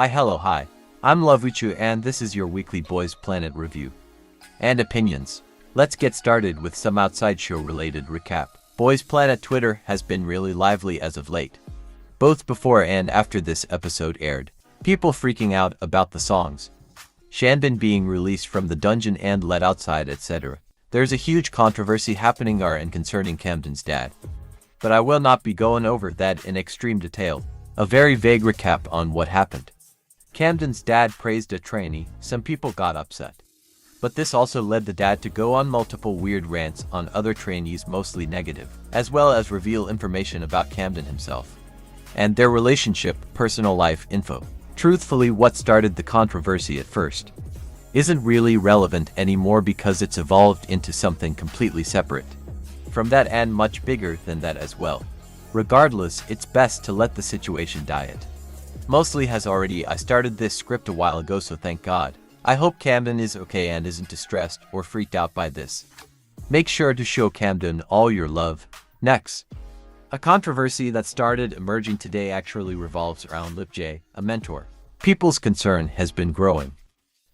Hi. I'm LOVE and this is your weekly Boys Planet review and opinions. Let's get started with some outside show related recap. Boys Planet Twitter has been really lively as of late, both before and after this episode aired. People freaking out about the songs, Hanbin being released from the dungeon and let outside, etc. There's a huge controversy happening and concerning Camden's dad, but I will not be going over that in extreme detail. A very vague recap on what happened. Camden's dad praised a trainee, some people got upset. But this also led the dad to go on multiple weird rants on other trainees, mostly negative, as well as reveal information about Camden himself and their relationship, personal life info. Truthfully, what started the controversy at first isn't really relevant anymore because it's evolved into something completely separate from that and much bigger than that as well. Regardless, it's best to let the situation die. Mostly has already. I started this script a while ago, so thank God. I hope Camden is okay and isn't distressed or freaked out by this. Make sure to show Camden all your love. Next, a controversy that started emerging today actually revolves around LipJ, a mentor. People's concern has been growing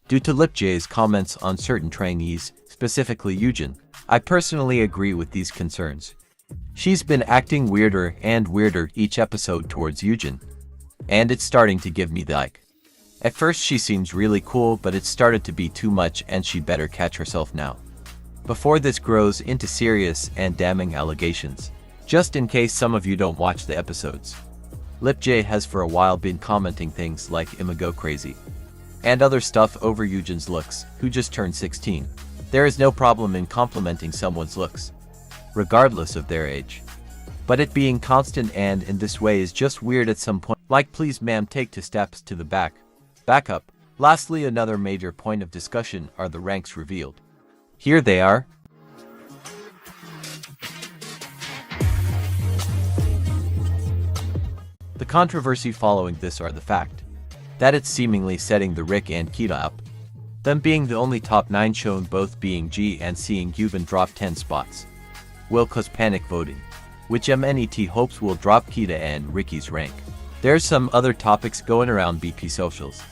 due to LipJ's comments on certain trainees, specifically Yeonjun. I personally agree with these concerns. She's been acting weirder and weirder each episode towards Yeonjun, and it's starting to give me the ick. At first she seems really cool, but it started to be too much and she better catch herself now, before this grows into serious and damning allegations. Just in case some of you don't watch the episodes, LipJ has for a while been commenting things like "I'ma go crazy" and other stuff over Yeonjun's looks, who just turned 16. There is no problem in complimenting someone's looks, regardless of their age. But it being constant and in this way is just weird at some point. Like, please ma'am, take 2 steps to the back up. Lastly, another major point of discussion are the ranks revealed. Here they are. The controversy following this are the fact that it's seemingly setting the Rick and Keita up, them being the only top 9 shown, both being G and seeing Yuban drop 10 spots will cause panic voting, which MNET hopes will drop Keita and Ricky's rank. There's some other topics going around BP socials,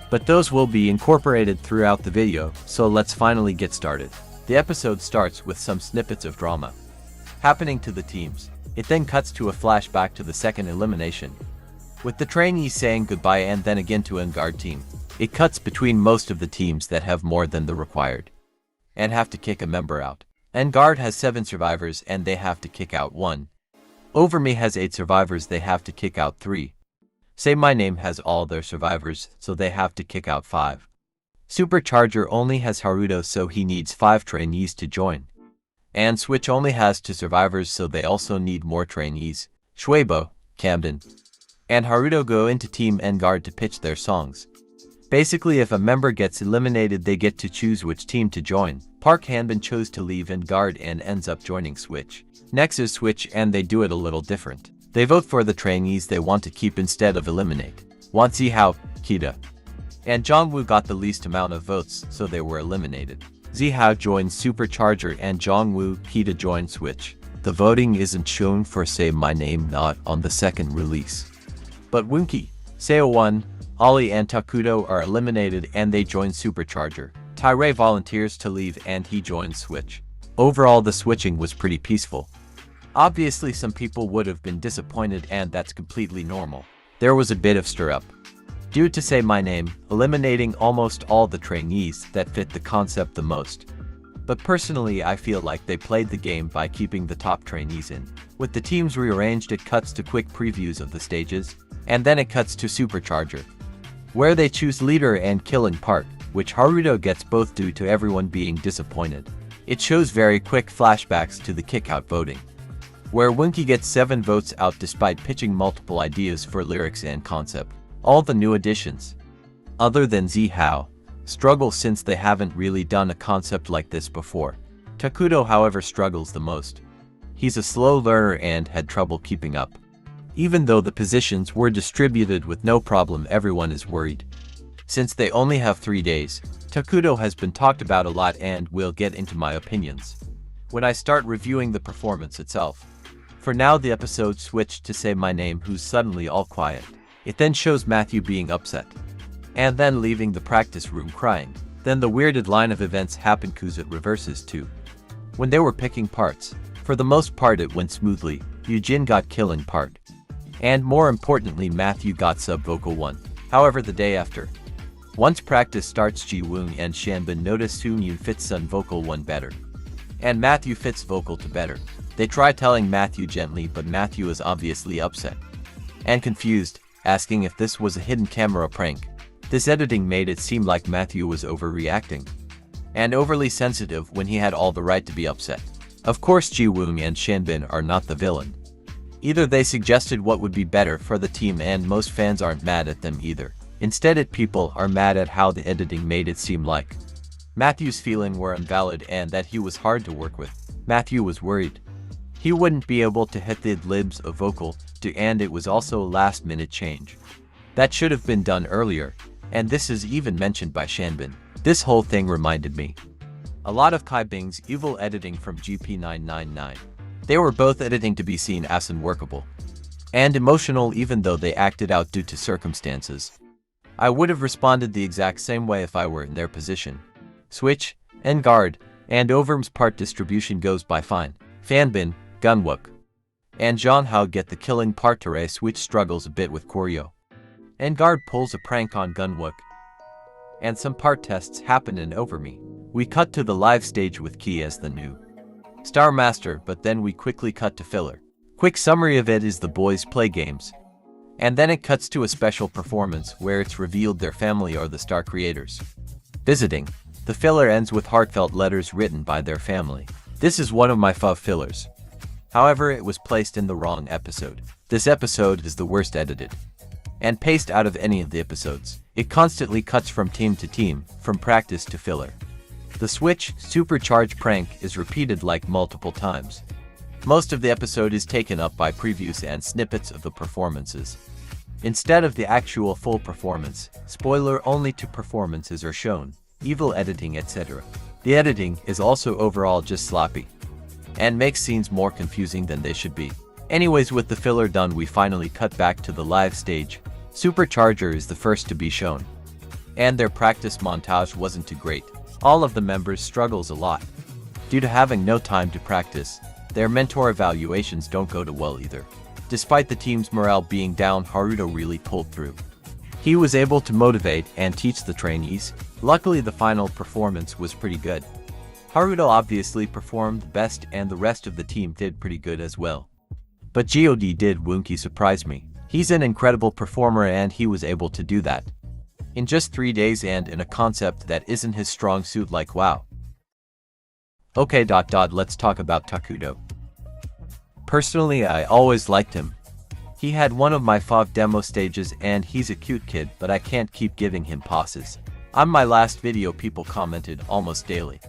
but those will be incorporated throughout the video, so let's finally get started. The episode starts with some snippets of drama happening to the teams. It then cuts to a flashback to the second elimination, with the trainees saying goodbye, and then again to Guard team. It cuts between most of the teams that have more than the required and have to kick a member out. Guard has 7 survivors and they have to kick out 1. Overme has 8 survivors, they have to kick out 3. Say My Name has all their survivors, so they have to kick out 5. Supercharger only has Haruto, so he needs 5 trainees to join. And Switch only has 2 survivors, so they also need more trainees. Shuebo, Camden, and Haruto go into Team Guard to pitch their songs. Basically, if a member gets eliminated, they get to choose which team to join. Park Hanbin chose to leave Guard and ends up joining Switch. Next is Switch, and they do it a little different. They vote for the trainees they want to keep instead of eliminate. Want see how Keita and Jongwoo got the least amount of votes, so they were eliminated. Zihao joined Supercharger and Jongwoo, Keita joined Switch. The voting isn't shown for Say My Name, not on the second release. But Woonki, Seo1, Ollie and Takudo are eliminated and they join Supercharger. Tyree volunteers to leave and he joins Switch. Overall, the switching was pretty peaceful. Obviously, some people would have been disappointed, and that's completely normal. There was a bit of stir up due to Say My Name eliminating almost all the trainees that fit the concept the most. But personally, I feel like they played the game by keeping the top trainees in. With the teams rearranged, it cuts to quick previews of the stages, and then it cuts to Supercharger, where they choose leader and killing part, which Haruto gets both due to everyone being disappointed. It shows very quick flashbacks to the kickout voting, where Woonki gets 7 votes out despite pitching multiple ideas for lyrics and concept. All the new additions, other than Zihao, struggle since they haven't really done a concept like this before. Takudo, however, struggles the most. He's a slow learner and had trouble keeping up. Even though the positions were distributed with no problem, everyone is worried. Since they only have 3 days, Takudo has been talked about a lot and will get into my opinions when I start reviewing the performance itself. For now, the episode switched to Say My Name, who's suddenly all quiet. It then shows Matthew being upset, and then leaving the practice room crying. Then the weirded line of events happened cause it reverses too. When they were picking parts, for the most part it went smoothly. Yeonjun got killing part, and more importantly Matthew got sub vocal 1. However, the day after, once practice starts, Jiwoong and Hanbin notice Yeon fits Sun vocal 1 better, and Matthew fits vocal 2 better. They try telling Matthew gently, but Matthew is obviously upset and confused, asking if this was a hidden camera prank. This editing made it seem like Matthew was overreacting and overly sensitive when he had all the right to be upset. Of course, Jiwoong and Hanbin are not the villain. Either they suggested what would be better for the team, and most fans aren't mad at them either. Instead, people are mad at how the editing made it seem like Matthew's feelings were invalid and that he was hard to work with. Matthew was worried he wouldn't be able to hit the ad-libs of vocal 2, and it was also a last-minute change that should have been done earlier, and this is even mentioned by Hanbin. This whole thing reminded me a lot of Kai Bing's evil editing from GP999. They were both editing to be seen as unworkable and emotional, even though they acted out due to circumstances. I would have responded the exact same way if I were in their position. Switch, and guard, and Overm's part distribution goes by fine. Hanbin, Gunwook, and Jeonho get the killing part. Switch struggles a bit with choreo, and guard pulls a prank on Gunwook, and some part tests happen in Overme. We cut to the live stage with Key as the new Star Master, but then we quickly cut to filler. Quick summary of it is the boys play games, and then it cuts to a special performance where it's revealed their family are the star creators visiting. The filler ends with heartfelt letters written by their family. This is one of my fav fillers. However, it was placed in the wrong episode. This episode is the worst edited and paced out of any of the episodes. It constantly cuts from team to team, from practice to filler. The Switch supercharged prank is repeated like multiple times. Most of the episode is taken up by previews and snippets of the performances, instead of the actual full performance. Spoiler, only 2 performances are shown, evil editing, etc. The editing is also overall just sloppy and makes scenes more confusing than they should be. Anyways, with the filler done, we finally cut back to the live stage. Supercharger is the first to be shown, and their practice montage wasn't too great. All of the members struggles a lot due to having no time to practice. Their mentor evaluations don't go too well either. Despite the team's morale being down, Haruto really pulled through. He was able to motivate and teach the trainees. Luckily, the final performance was pretty good. Haruto obviously performed the best, and the rest of the team did pretty good as well. But God did Woonki surprise me. He's an incredible performer, and he was able to do that in just 3 days and in a concept that isn't his strong suit. Like, wow. Okay, let's talk about Takudo. Personally, I always liked him. He had one of my fav demo stages, and he's a cute kid, but I can't keep giving him passes. On my last video, people commented almost daily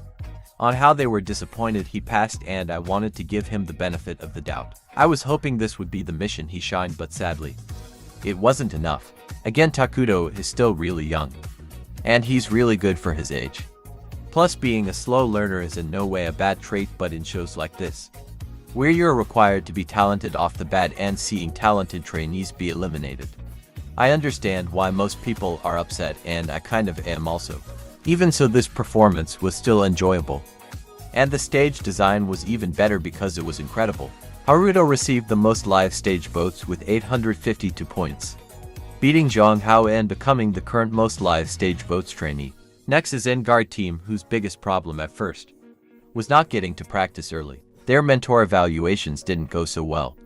on how they were disappointed he passed, and I wanted to give him the benefit of the doubt. I was hoping this would be the mission he shined, but sadly, it wasn't enough. Again, Takudo is still really young, and he's really good for his age. Plus, being a slow learner is in no way a bad trait, but in shows like this, where you're required to be talented off the bat and seeing talented trainees be eliminated, I understand why most people are upset, and I kind of am also. Even so, this performance was still enjoyable, and the stage design was even better because it was incredible. Haruto received the most live stage votes with 852 points, beating Jeonho and becoming the current most live stage votes trainee. Next is Guard team, whose biggest problem at first was not getting to practice early. Their mentor evaluations didn't go so well,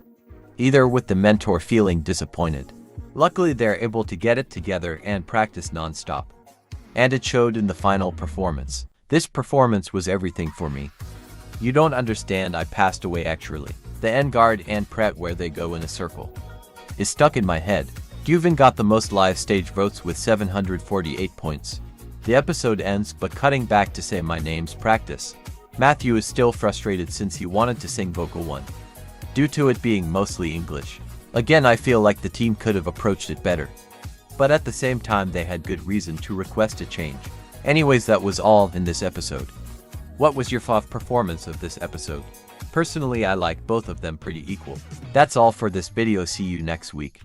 either, with the mentor feeling disappointed. Luckily, they're able to get it together and practice non-stop, and it showed in the final performance. This performance was everything for me. You don't understand, I passed away actually. The Guard and Pret, where they go in a circle, is stuck in my head. Gyuvin got the most live stage votes with 748 points. The episode ends, but cutting back to Say My Name's practice. Matthew is still frustrated since he wanted to sing vocal 1, due to it being mostly English. Again, I feel like the team could have approached it better, but at the same time they had good reason to request a change. Anyways, that was all in this episode. What was your fav performance of this episode? Personally, I like both of them pretty equal. That's all for this video. See you next week.